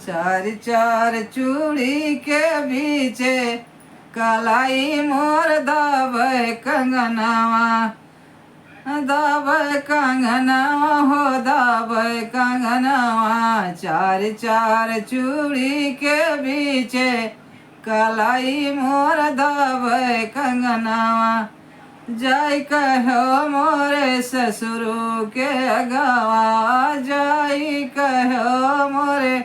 चार चार चूड़ी के बीचे कलाई मोर दाबे कंगनवा, दाबे कंगनवा हो दाबे कंगनवा। चार चार चूड़ी के बीचे कलाई मोर दाबे कंगनवा। जाय कहो मोरे ससुरु के अगवा, जाय कहो मोरे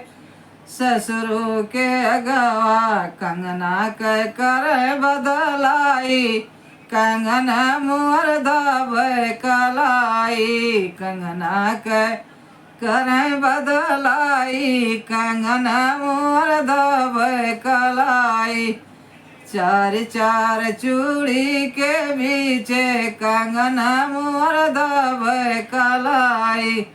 ससुरु के अगवा। कंगना के कर बदलाई, कंगना मोर दाबे कलाई। कंगना के कर बदलाई, कंगना मोर दाबे कलाई। चार चार चूड़ी के बीचे कंगना मोर दाबे कलाई।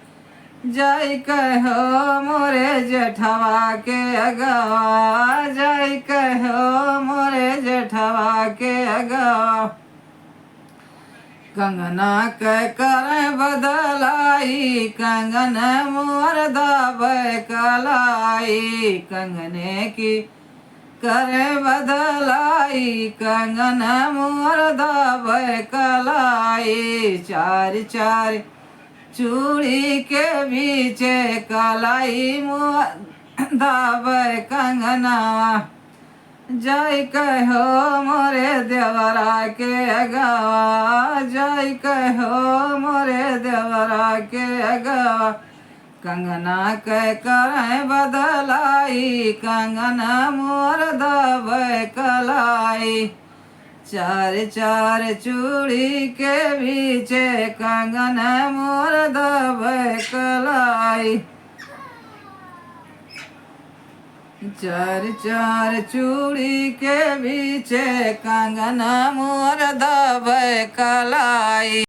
जाय कहो मोरे जेठवा के अगवा, जाय कहो मोरे जेठवा के अगवा। कंगना के कर बदलाई, कंगना मोर दाबे कलाई। कंगने की कर बदलाई, कंगना मोर दाबे कलाई। चार चार चूड़ी के बीचे कलाई मोर दाबे कंगनवा। जाय कहो मोरे देवरा के अगवा, जाय कहो मोरे देवरा के अगवा। कंगना के कर बदलाई, कंगना मोर दाबे कलाई। चार चार चूड़ी के बीचे कंगना मोर दाबे कलाई। चार चार चूड़ी के बीचे कंगना मोर दाबे कलाई।